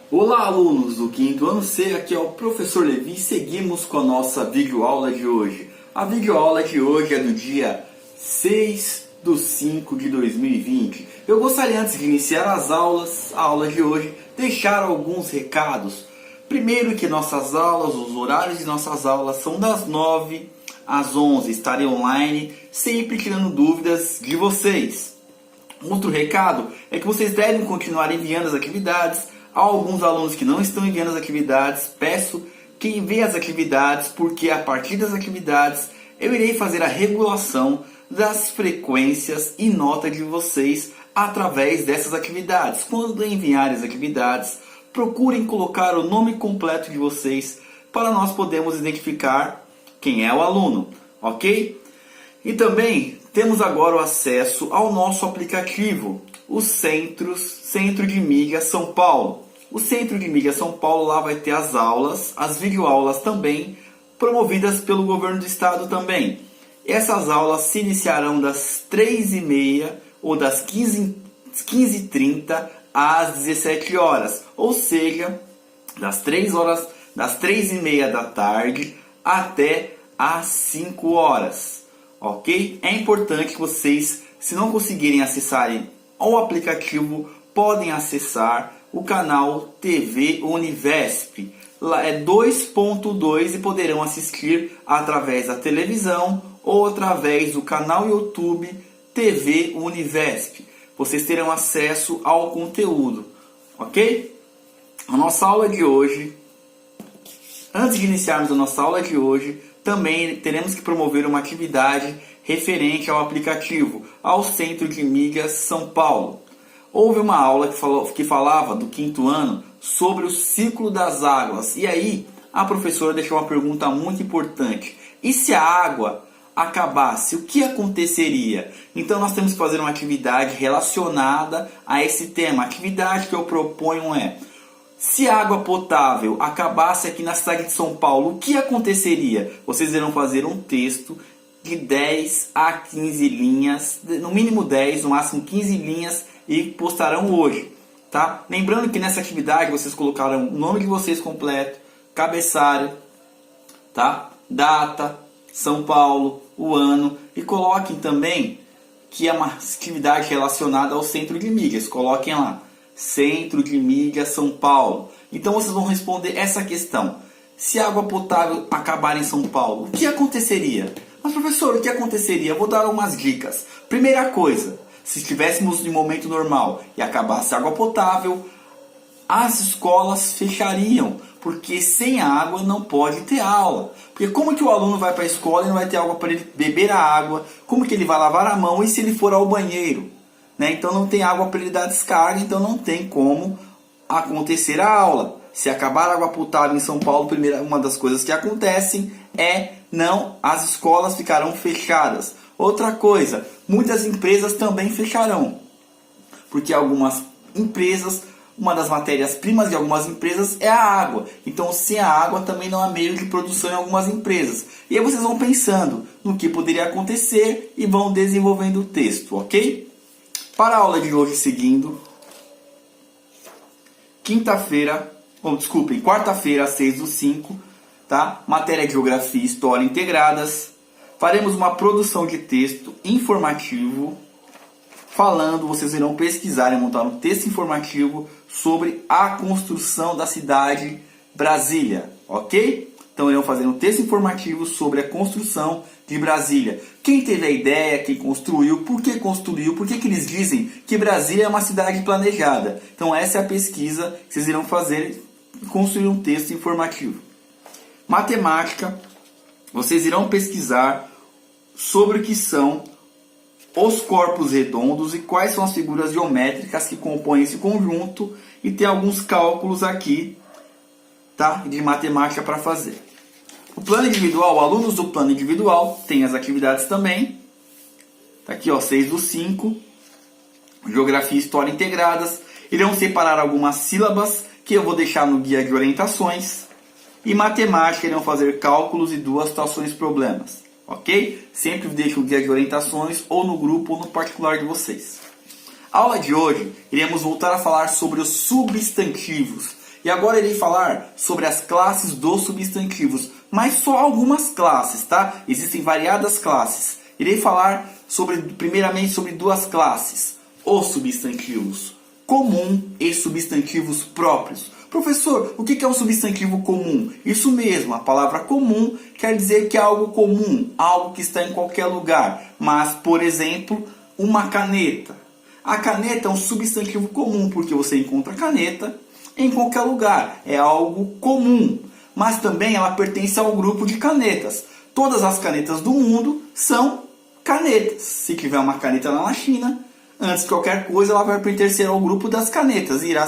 Olá, alunos do quinto ano C, aqui é o professor Levi e seguimos com a nossa videoaula de hoje. A videoaula de hoje é do dia 6/5/2020. Eu gostaria, antes de iniciar a aula de hoje, deixar alguns recados. Primeiro, que nossas aulas, os horários de nossas aulas são das 9 às 11. Estarei online, sempre tirando dúvidas de vocês. Outro recado é que vocês devem continuar enviando as atividades. Há alguns alunos que não estão enviando as atividades. Peço que enviem as atividades, porque a partir das atividades eu irei fazer a regulação das frequências e nota de vocês através dessas atividades. Quando enviarem as atividades, procurem colocar o nome completo de vocês para nós podermos identificar quem é o aluno, ok? E também temos agora o acesso ao nosso aplicativo, o Centro de Mídia São Paulo. O Centro de Mídia São Paulo, lá vai ter as aulas, as videoaulas também, promovidas pelo governo do estado também. Essas aulas se iniciarão das 3h30 ou das 15h30 às 17 horas. Ou seja, das 3h30 da tarde até às 5 horas. Ok? É importante que vocês, se não conseguirem acessarem o aplicativo, podem acessar o canal TV Univesp. Lá é 2.2 e poderão assistir através da televisão ou através do canal YouTube TV Univesp. Vocês terão acesso ao conteúdo, ok? A nossa aula de hoje, antes de iniciarmos a nossa aula de hoje, também teremos que promover uma atividade referente ao aplicativo, ao Centro de Mídia São Paulo. Houve uma aula que falava do quinto ano sobre o ciclo das águas. E aí a professora deixou uma pergunta muito importante. E se a água acabasse, o que aconteceria? Então nós temos que fazer uma atividade relacionada a esse tema. A atividade que eu proponho é: se a água potável acabasse aqui na cidade de São Paulo, o que aconteceria? Vocês irão fazer um texto de 10 a 15 linhas, no mínimo 10, no máximo 15 linhas, e postarão hoje, tá? Lembrando que nessa atividade vocês colocarão o nome de vocês completo, cabeçalho, tá? Data, São Paulo, o ano, e coloquem também que é uma atividade relacionada ao Centro de Mídias. Coloquem lá, Centro de Mídia São Paulo. Então vocês vão responder essa questão: se a água potável acabar em São Paulo, o que aconteceria? Mas professor, o que aconteceria? Eu vou dar umas dicas. Primeira coisa, se estivéssemos em momento normal e acabasse a água potável, as escolas fechariam, porque sem água não pode ter aula. Porque como que o aluno vai para a escola e não vai ter água para ele beber a água? Como que ele vai lavar a mão e se ele for ao banheiro? Né? Então não tem água para ele dar descarga, então não tem como acontecer a aula. Se acabar a água potável em São Paulo, uma das coisas que acontecem é as escolas ficarão fechadas. Outra coisa, muitas empresas também fecharão, porque algumas empresas, uma das matérias-primas de algumas empresas é a água. Então, sem a água também não há meio de produção em algumas empresas. E aí vocês vão pensando no que poderia acontecer e vão desenvolvendo o texto, ok? Para a aula de hoje, seguindo, quarta-feira, 6/5, tá? Matéria de Geografia e História integradas. Faremos uma produção de texto informativo vocês irão pesquisar e montar um texto informativo sobre a construção da cidade Brasília, ok? Então irão fazer um texto informativo sobre a construção de Brasília. Quem teve a ideia, quem construiu, por que que eles dizem que Brasília é uma cidade planejada. Então essa é a pesquisa que vocês irão fazer e construir um texto informativo. Matemática, vocês irão pesquisar sobre o que são os corpos redondos e quais são as figuras geométricas que compõem esse conjunto, e tem alguns cálculos aqui, tá, de matemática para fazer. O plano individual, alunos do plano individual, tem as atividades também. Tá aqui, ó, 6/5, Geografia e História integradas. Irão separar algumas sílabas que eu vou deixar no guia de orientações. E matemática, irão fazer cálculos e 2 situações problemas. Ok? Sempre deixo o guia de orientações ou no grupo ou no particular de vocês. A aula de hoje, iremos voltar a falar sobre os substantivos. E agora irei falar sobre as classes dos substantivos, mas só algumas classes, tá? Existem variadas classes. Irei falar primeiramente sobre duas classes: os substantivos comum e substantivos próprios. Professor, o que é um substantivo comum? Isso mesmo, a palavra comum quer dizer que é algo comum, algo que está em qualquer lugar. Mas, por exemplo, uma caneta. A caneta é um substantivo comum, porque você encontra caneta em qualquer lugar. É algo comum. Mas também ela pertence ao grupo de canetas. Todas as canetas do mundo são canetas. Se tiver uma caneta lá na China, antes de qualquer coisa, ela vai pertencer ao grupo das canetas. Irá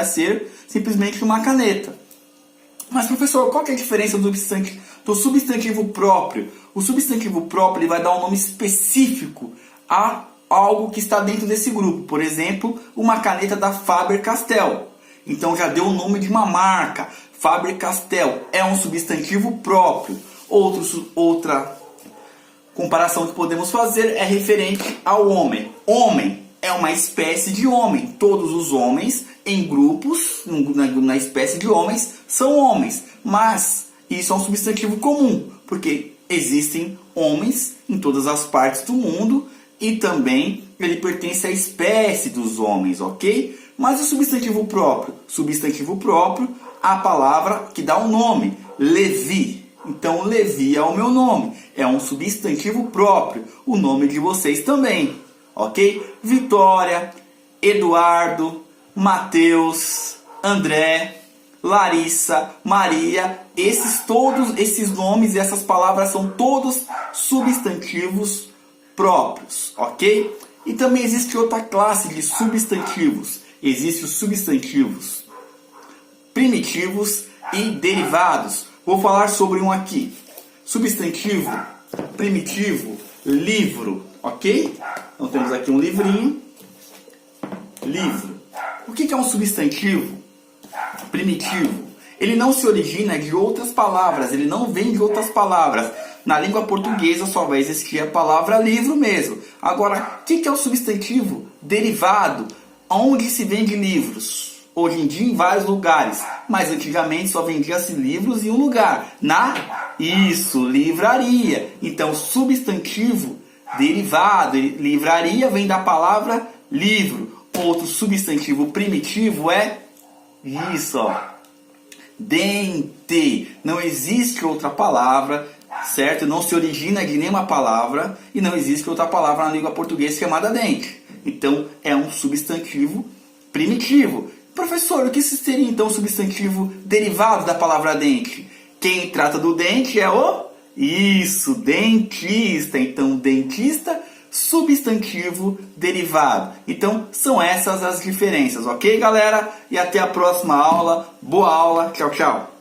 ser simplesmente uma caneta. Mas, professor, qual que é a diferença do substantivo próprio? O substantivo próprio ele vai dar um nome específico a algo que está dentro desse grupo. Por exemplo, uma caneta da Faber-Castell. Então já deu o nome de uma marca. Faber-Castell é um substantivo próprio. Outra comparação que podemos fazer é referente ao homem. Homem é uma espécie de homem. Todos os homens em grupos, na espécie de homens, são homens. Mas isso é um substantivo comum, porque existem homens em todas as partes do mundo e também ele pertence à espécie dos homens, ok? Mas o substantivo próprio? Substantivo próprio, a palavra que dá o nome, Levi. Então, Levi é o meu nome. É um substantivo próprio. O nome de vocês também. Ok? Vitória, Eduardo, Mateus, André, Larissa, Maria. Todos esses nomes e essas palavras são todos substantivos próprios. Ok? E também existe outra classe de substantivos. Existem os substantivos primitivos e derivados. Vou falar sobre um aqui. Substantivo primitivo, livro, ok? Então temos aqui um livrinho. Livro. O que é um substantivo primitivo? Ele não se origina de outras palavras, ele não vem de outras palavras. Na língua portuguesa só vai existir a palavra livro mesmo. Agora, o que é o substantivo derivado? Onde se vende livros? Hoje em dia em vários lugares, mas antigamente só vendia-se livros em um lugar, livraria. Então, substantivo derivado, livraria vem da palavra livro. Outro substantivo primitivo é dente. Não existe outra palavra, certo? Não se origina de nenhuma palavra e não existe outra palavra na língua portuguesa chamada dente. Então, é um substantivo primitivo. Professor, o que seria então o substantivo derivado da palavra dente? Quem trata do dente é dentista. Então, dentista, substantivo derivado. Então, são essas as diferenças, ok, galera? E até a próxima aula. Boa aula. Tchau, tchau.